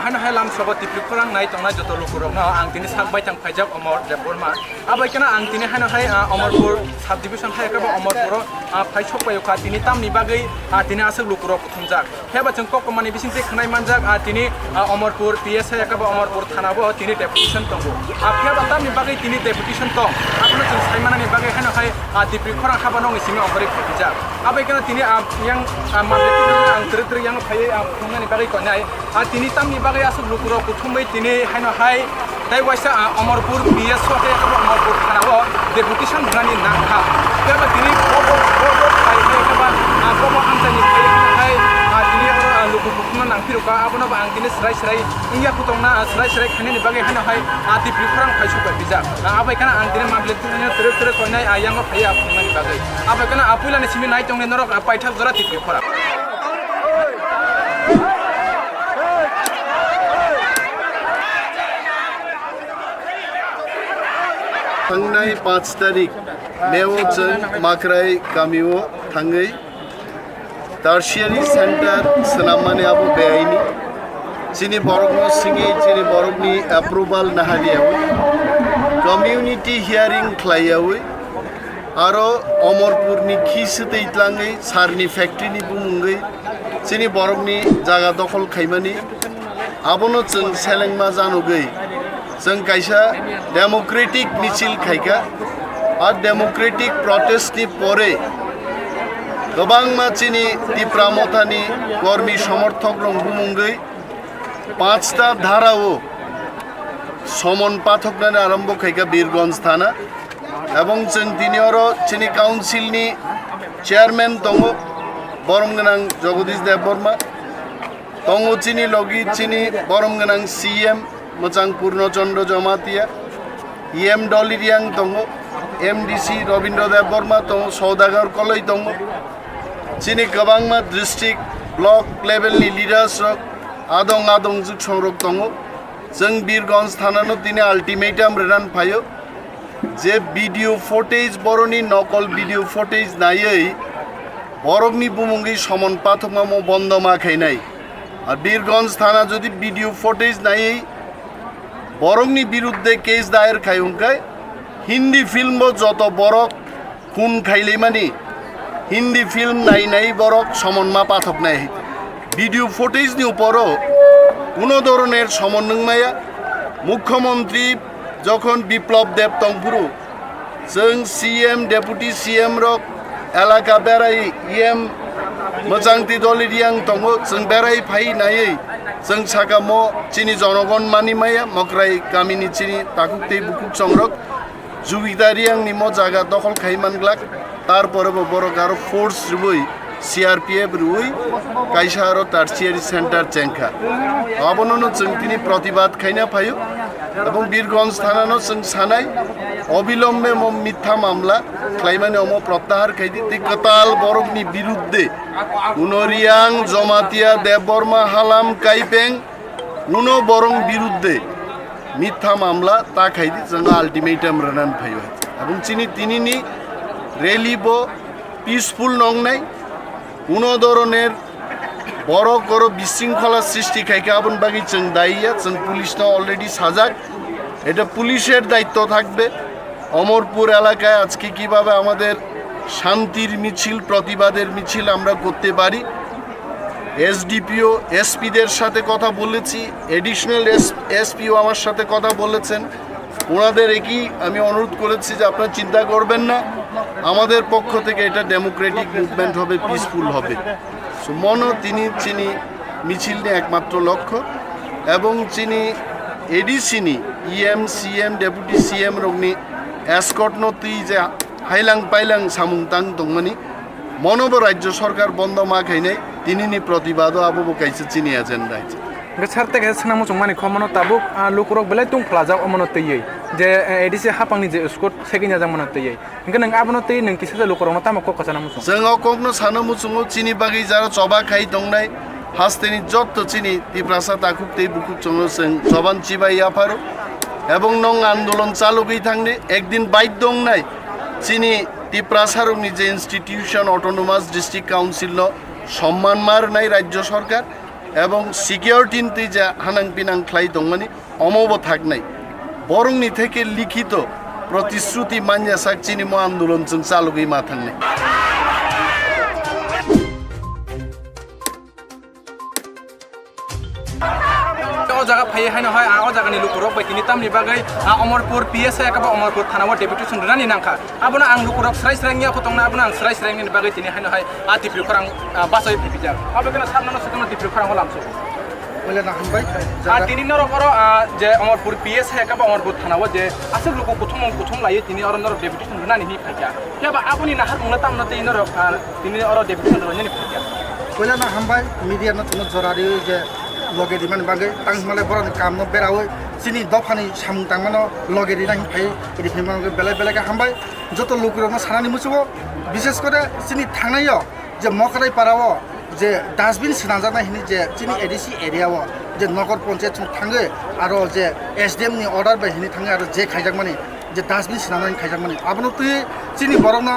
हानो हाय लाम सबो तिप्रि खरां नाय तंना जतो लुकुरक न आं तिनि साकबाय थां फाइजाब अमर देबरमा आबायकना आं तिनि हानो हाय अमरपुर सब डिविजन हायका अमरपुर फाइसक बायखा तिनि तामनि बागै तिनि आसक लुकुरक थुमजाक हेबा जों ककमानि बिसिंसे खनाय मानजाक तिनि अमरपुर पीएस हायका अमरपुर थानाबो तिनि डेपुटेशन तंगो हेबा तामनि बागै तिनि डेपुटेशन तंग आपनो जों सायमानानि बागै हानो हाय तिप्रि खरां हाबा नङि सिङाव अमरे फटिजाक आबायकना तिनि yang माबेति आं त्रि yang फाय खुंनानि बागै कनाय तिनि तामनि बागै आसक लुकुरक थुमबै तिनि हानो हाय दाय वाइसा अमरपुर पीएस हायका अमरपुर थानाबो डेपुटेशन भनानि नाखा हेबा तिनि बबो फायबा बबो हामसानि फाय तिनि लुकु खुंना नांफिरुका आबोनो आं तिनि स्राय स्राय इंया कुतंना स्राय स्राय खानिनि बागै हानो हाय तिप्रि खरां फायसुका बिजा आबायकना आं तिनि माबलेति त्रि कनाय यांग फाय खुंनानि बागै आबायकना आपुलानि सिमि नाय तंनि नरक पाइथाक जरा तिप्रि खरां थांनाय 5 तारिख मेव जों माख्राय गामियाव थाङै टार्शियारि सेन्टार सोनाबमाने आबो बेआइनि चिनि बरगनो सिङै चिनि बरगनि एप्रुभाल नाहारियाव कम्युनिटी हियारिं ख्लायावै आरो अमरपुरनि खिसुतैतलाङै सारनि फेक्ट्रिनि बुमुङै चिनि बरगनि जागा दखल खायमानि आबोनो जों सेलेंमा जानुगै जों कायसा डेमोक्रेटिक मिছিল खायका और डेमोक्रेटिक प्रोटेस्टनि परे गोबां मानसिनि तिप्रा मथानि कर्मी समर्थक रं बुमुङै 5टा धाराव समन पाठकनानै आरम्भ खायका बीरगंज थाना एवं जों दिनियारो चिनि काउन्सिलनि चेयारमैन दङ बरमगोनां जगदीश देबबर्मा दङ चिनि लगी चिनि बरमगोनां सीएम मोजां पूर्णचंद्र जमातिया इएम डलिरियां दङ एमडीसी रवीन्द्र देबबर्मा दङ सौदागर कलै दङ चिनि गोबांमा डिस्ट्रिक्ट ब्लक लेभेलनि लिडार्स आदं जुग संरक दङ जों बीरगंज थानानो दिनै आल्टिमेटाम रेनान फायो जे भिडियो फुटेज बरनि नकल भिडियो फुटेज नायै बरगनि बुमुङै समन पाथकमा बन्द माखायनाय और बीरगंज थाना जदि भिडियो फुटेज नायै बरगनि बिरुद्धे केस दायर खायुंखाय हिंदी फिल्म जत बरक खून खाइले मानी हिंदी फिल्म नाई बरक समनमा पाठकनाय भिडियो फुटेजनि उपरो কোনো ধরনের সমন্বয় मुख्यमंत्री যখন বিপ্লব দেব তংপুরু जों सीएम डेपुटी सीएम रक एलाका बेराय इएम मोजांति दलिरियां दङ जों बेराय फाय नायै जों सागामो चिनि जनगण मानिमाया मक्राय गामिनि चिनि ताकुकते बुकुक संरक जुगिदारियां मो जागा दखल खायमानग्लाक तारपरेबो बरगार फोर्स रुबै सीआरपीएफ रुई काइसारो टार्शियारि सेंटर चेंखा आबोनो जों तिनि प्रतिबाद खायना फायो एवं बीरगंज थानानो जों सानाय अबिलम्बे मिथ्या मामला ख्लायमाने अमो प्रत्याहार खायदि कताल बरगनि बिरुद्धे उनरियां जमातिया देबबर्मा हालाम काइपें उनो बरं बिरुद्धे मिथ्या मामला ता खायदि जों आल्टिमेटाम रानान फायो एवं चिनि तिनिनि रेलिबो पिसफुल नंनाय কোনো ধরনের বড় বড় বিশৃঙ্খলা সৃষ্টি খাইকে আবন বাকি जों দায়িয়া जों পুলিশটা অলরেডি সাজাক এটা পুলিশের দায়িত্ব থাকবে অমরপুর এলাকায় আজকে কিভাবে আমাদের শান্তির মিছিল প্রতিবাদের মিছিল আমরা করতে পারি এসডিপিও এসপিদের সাথে কথা বলেছি এডিশনাল এসপিও আমার সাথে কথা বলেছেন ওনাদের একই আমি অনুরোধ করেছি যে আপনারা চিন্তা করবেন না আমাদের পক্ষ থেকে এটা ডেমোক্রেটিক মুভমেন্ট হবে পিসফুল হবে সো মনো তিনি চিনি মিছিল নিয়ে একমাত্র লক্ষ্য এবং চিনি এডিসিনি ইএম সিএম ডেপুটি সিএম রংনি এসকর্ট নতি যে হাইলাং পাইলাং সামুংতাং দংমানি মনোব রাজ্য সরকার বন্ধ মা খাইনাই তিনিনি প্রতিবাদও আবো কাইছে চিনি এজেন্ডা আছে गसारते गसना मुसुं माने खमनो ताबुक लुकुरक बेले तुं फ्लाजा अमनो तयै जे एडिसे हापांनि जे स्कट सेगिना जामनो तयै इनका नों आबनो तयै नों किसे लुकुरनो तामा कक साना मुसुं जों ककनो सानो मुसुं चिनि बागै जारा चबा खाइ दंनाय हास्तेनि जत चिनि तिप्रासा ताकुक तै बुकुक चंनो जों जबान चिबाय आफारो एवं नं आन्दोलन चालु गई थांने एकदिन बाइट दंनाय चिनि तिप्रासारनि जे इन्स्टिट्यूशन अटोनोमास डिस्ट्रिक्ट काउन्सिल सम्मान मारनाय राज्य सरकार এবং সিকিউরিটি যে হানাং পিনাং খ্লাই দংমানি অমব থাকনাই বরংনি থেকে লিখিত প্রতিশ্রুতি মানিয়া সাক চিনিমো আন্দোলন जों চালুগৈ মা থাকনাই o jaga phai haino hai o jaga ni lukurok bai tini tamni bagai Amarpur PSI ka ba Amarpur thana wa deputation rani nangkha abona ang lukurok srai srai ngia khotongna abona ang srai srai ni bagai tini haino hai tipri khorang basai pipijak abekana samnano sakana tipri khorang holamso বলে না হামবাই tini norok oro je Amarpur PSI ka ba Amarpur thana wa je asuk luko kuthum lai tini oro norok deputation rani ni phaja ya ba abuni nahar mungna tamna tini norok tini oro deputation rani ni phaja বলে না হামবাই media না তুমি জরারি যে লগে দিমান বাগে তাং মালে বড় কাম ন বেরাওই চিনি দফানি সামুং তাংমানো লগে দি নাহি ফাই এদি ফিমান বেলে বেলেকে হামবাই যত লোকরম সানানি মুসুবো বিশেষ করে চিনি থাংনাইও যে মকরাই পারাও যে ডাস্টবিন সিনাজানা হিনি যে চিনি এডিসি এরিয়াও যে নগর পঞ্চায়েত থাঙ্গে আর যে এসডিএম নি অর্ডার বাই হিনি থাঙ্গে আর যে খাইজাক মানে যে ডাস্টবিন সিনাজানি খাইজাক মানে আবনো তুই চিনি বড়না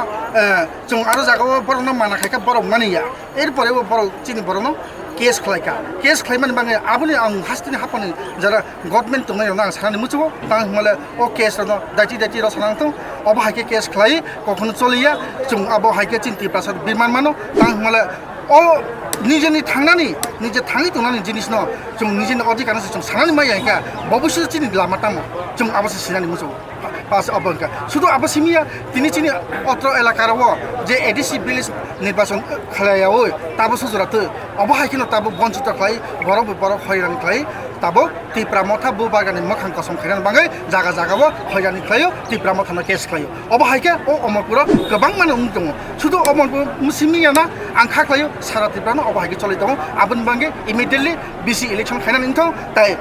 जों आरो जागाव बरनो माना खायका बर मानिया एरपरे बर चिनि बरनो केस खालायमानि बाङै आबुनि आं हास्तिनि हापनि जरा गभर्नमेन्ट तंनायाव आं सानानि मुचुबो तां माले ओ केस रनो दाइति र सानांथ अब हायके केस खालाय कखनो चलिया जों अब हायके चिन्ति प्रसाद बिमान मानो तां माले ओ निजेनि थांनानि निजे थाङि तंनानि जिनिस न जों निजेनि अधिकार जों सानानि माय हायका भविष्य चिनि लामा तामो जों आबास सिनानि मुचुबो पास अबंका শুধু আবাসিমিয়া তিনি চিনি অত্র এলাকারও যে এডিসি ভিলেজ নির্বাচন খালায়াও তাবো সুজরাতে অবহাইকিনো তাবো বঞ্চিত খাই বড় হয়রানি খাই তাবো টিপ্রামথা বু বাগানি মখান কসম খাইরান বাঙাই জাगा জাगाबो হয়রানি খাইयो টিপ্রামথাनो केस खायो অবহাইকে ও অমরপুর गोबां माने दङ শুধু অমরপুর মুসিমিয়া না आं खाख्लायो सारा टिप्रानो अबहाइके चलै दङ आबन बांगे इमिडिएटली बिसि इलेक्शन खाइनान इनथ ताइ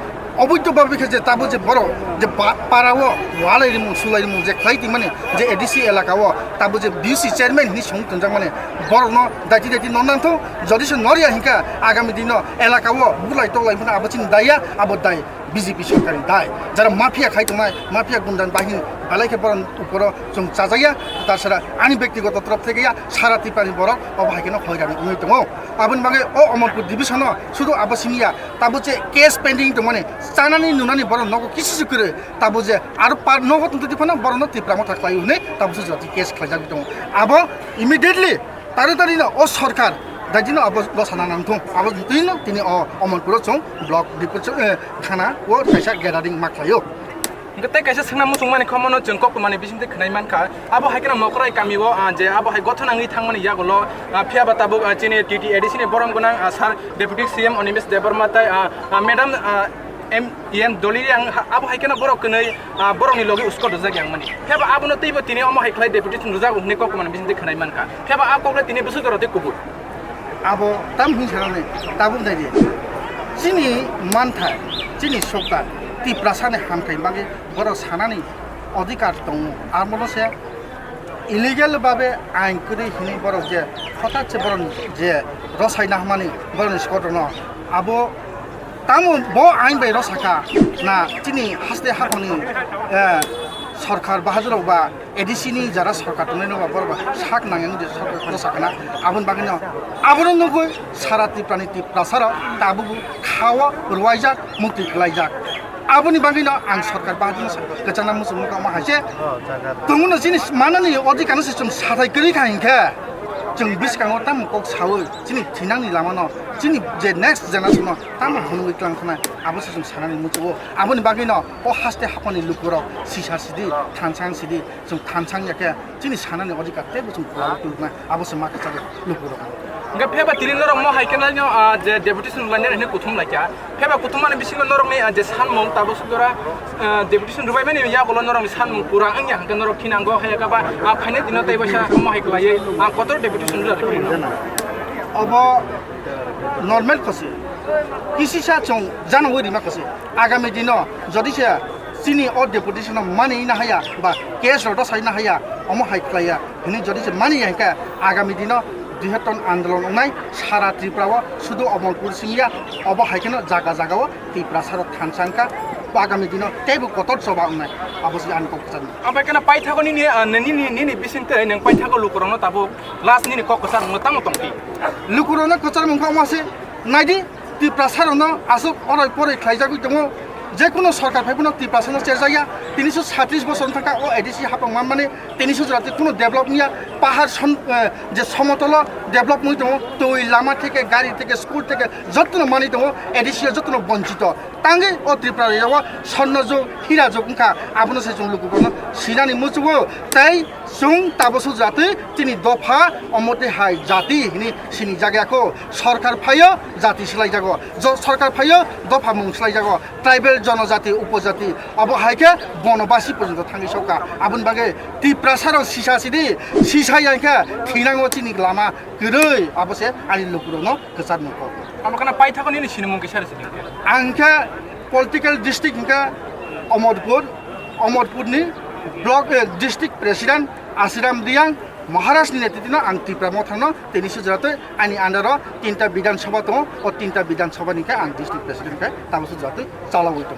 অবৈধভাবে যে তাবো যে বড় যে পারাও ওয়ালাইরিমু সুলাইরিমু যে খাইতি মানে যে এডিসি এলাকাও তাবো যে বিসি চেয়ারম্যান নি সং তঞ্জা মানে বড় ন দাইতি ননান্থ যদি সে নরিয়া হিকা আগামী দিন এলাকাও বুলাই তলাই মানে আবচিন দাইয়া আবো দাই বিজেপি সরকারি দায় যারা মাফিয়া খাইতোনায় মাফিয়া গুন্ডান বাহিনী বালাইকে বরং উপর जों চাজাইয়া তাছাড়া আনি ব্যক্তিগত তরফ থেকে সারা টিপানি বড় অবহাইকেন হয়রানি উনি দङ আবন বাগে ও অমরপুর ডিভিশন শুধু আবাসিনিয়া তাবো যে কেস পেন্ডিং দङ মানে চানানি নুনানি বড় নগো কিছু করে তাবো যে আর পার নগো তুতি ফনা বড় ন টিপ্রামো থাকলাই উনি তাবো যে কেস খাইজাক দङ আবো ইমিডিয়েটলি তাড়াতাড়ি ও সরকার दाइदिनो अब लसाना नांथों अब दिनो तिनी अमरपुर चों ब्लक डिपोट थाना ओ कायसा गेदारिं माख्लायो गते कायसा संना मुसुं माने खमनो जों कक माने बिसिमते खनाय मानखा आबो हायकना मकराय गामिबो जे आबो हाय गथनाङै थांमाने यागलो फिया बाताबो चिनि टीटी एडिसिनि बरम गोनां सार डेपुटी सीएम अनिमेश देबरमाताय मैडम एम दलिरि आं आबो हायकना बरक कनै बरकनि लगे उसको दजा ग्यां माने फेबा आबोनो तैबो तिनि अम हायख्लाय डेपुटी रुजा उहने कक माने बिसिमते खनाय मानखा फेबा आबोले तिनि बुसु गरते कुबु अब ताम हिंसाने ताबुन दाइदि चिनि मानथा चिनि सप्ता ती प्रासाने हामथाय बागे बर सानानि अधिकार दङ आर मनसे इलिगेल भाबे आइन करि हिनि बर जे हठाৎ बर जे रसायना हामानि बर स्कटन अब तामु ब आइन बाय रसाका ना चिनि हास्ते हाफनि सरकार बाहादुर बा एडिसिनि जारा सरकार तंनायनो बरबा साक नांगेन जे सरकार साकना आबन बागिनो आबन नगै सारा टिप्रानि टिप्रासार ताबु खावा रुवाइजाक मुक्ति खलाइजाक आबनि बागिनो आं सरकार बाहादुर गचाना मुसुमुका मा हासे तंगुनो जिनिस मानानि अधिकार सिस्टेम साथाय गरि खाइनखा जों बिसकाङाव ताम कक सावो जिनि थिनांनि लामानो जिनि जे नेक्स्ट जेनारेसन ताम हनुइ क्लांखना आबोसो जों सानानि मुचुबो आबनि बागिनो अ हास्ते हापनि लुकुर सिसा सिदि थानसां सिदि जों थानसां याके जिनि सानानि अधिकार तेबो जों पुरा आबोसो माखासे लुकुर nga pheba tiri norong mo haikena nyo je deputation lainer hne kuthum laikya pheba kuthumane bisingo norong ni je sanmong tabo sudora deputation rubai mani ya bolo norong sanmong pura angya hangka norong kinango hayaka ba phaine dino tai basa mo haiklaye kotor deputation la अब नर्मेल खसे किसिसा चों जानुवारि माखासे आगामी दिन जदि से चिनि अ deputation मानि ना हाया बा केस रदा साइना हाया अम हाइख्लाया हनि जदि से मानि हायका आगामी दिन बृहत्तम आन्दोलन उनाय सारा त्रिपुराव शुद्ध अमरपुर सिंगिया अब हाइकेन जागा जागाव त्रिपुरा सारा थानसांका आगामी दिन तेबो कतर सभा उनाय अबसि आन ककसान आमफ्राय केना पाइथागोनि नि बिसिनते नों पाइथागो लुकुरनो ताबो लास्ट नि ककसान मता मतंति लुकुरनो कचार मुखा मासे नायदि ত্রিপ্রাসারণ আসুক অরাই পরে খাইজাগুই দङ যে কোনো সরকার ফাইবো ত্রিপ্রাসারণ চেরজাইয়া 337 বছর থাকা ও এডিসি হাফাংমান মানে 300 জনাতে কোনো ডেভেলপ নিয়া পাহাড় যে সমতল ডেভেলপ মুই দङ তৈ লামা থেকে গাড়ি থেকে স্কুল থেকে যত্ন মানি দङ এডিসি যত্ন বঞ্চিত তাঙ্গে ও ত্রিপুরা স্বর্ণযোগ হীরাযোগ উনকা আবনো সে जों লুকুবনো সিনানি মুচুবো তাই जों তাবসু জাতি তিনি দফা অমতে হাই জাতি হিনি সিনি জায়গাখো সরকার ফাইও জাতি সিলাই জাগো সরকার ফাইও দফা মুং সিলাই জাগো ট্রাইবেল জনজাতি উপজাতি অব হাইকে বনবাসী পর্যন্ত থাঙ্গি সকা আবুন বাগে ত্রিপ্রাসার সিসা সিদি সিসাই আইকা থিনাঙ্গো চিনি লামা গরৈ অবসে আনি লুকুরনো গসার নকো আমাখানা পাই থাকো নিনি সিনেমুং কিসার সিদি आंखा पलिटिकल डिस्ट्रिक्ट हिंका अमरपुरनि ब्लक डिस्ट्रिक्ट प्रेसिडेंट आसिराम दियां महाराष्ट्र नेतृत्व आं त्रिपुरा मथानो तेनिसो जराते आंनि आन्डार 3टा विधानसभा दङ और 3टा विधानसभा निका आं डिस्ट्रिक्ट प्रेसिडेंट का ताबसो जराते चालावै दङ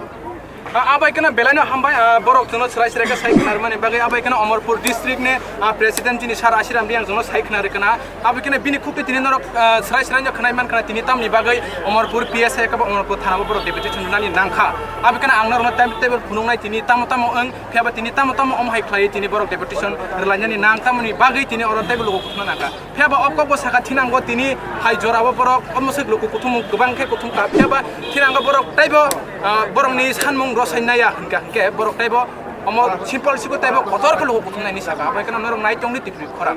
आबाइकना बेलायनो हामबाय बरक जोंनो सराय सरायका साइखनार माने बागै आबाइकना अमरपुर डिस्ट्रिक्ट ने प्रेसिडेंट जिनि सार आशिराम दियां जोंनो साइखनार कना आबाइकना बिनि खुक्ति तिनि नरक सराय सराय खनाय मान कना तिनि तामनि बागै अमरपुर पीएसआई का अमरपुर थाना बरक डेपुटेशन नानि नांखा आबाइकना आंनारनो टाइम टेबल फुनुंनाय तिनि तामो तामो ओं फेबा तिनि तामो तामो अमहाय ख्लाय तिनि बरक डेपुटेशन रलायनानि नां तामनि बागै तिनि अर टेबल लोगो खुना नाका फेबा अकको साखा थिनांगो तिनि हाय जराबो बरक अमसक लोगो कुथुम गोबांखे कुथुम का फेबा थिनांगो बरक टाइबो बरकनि सानमुं रसायनाया के बरक टाइबो अमर सिम्पल सिको टाइबो कतरखौ लोगो कुथुमनायनि साखा आबाइकना नरक नाय तंनि टिप्रि खरा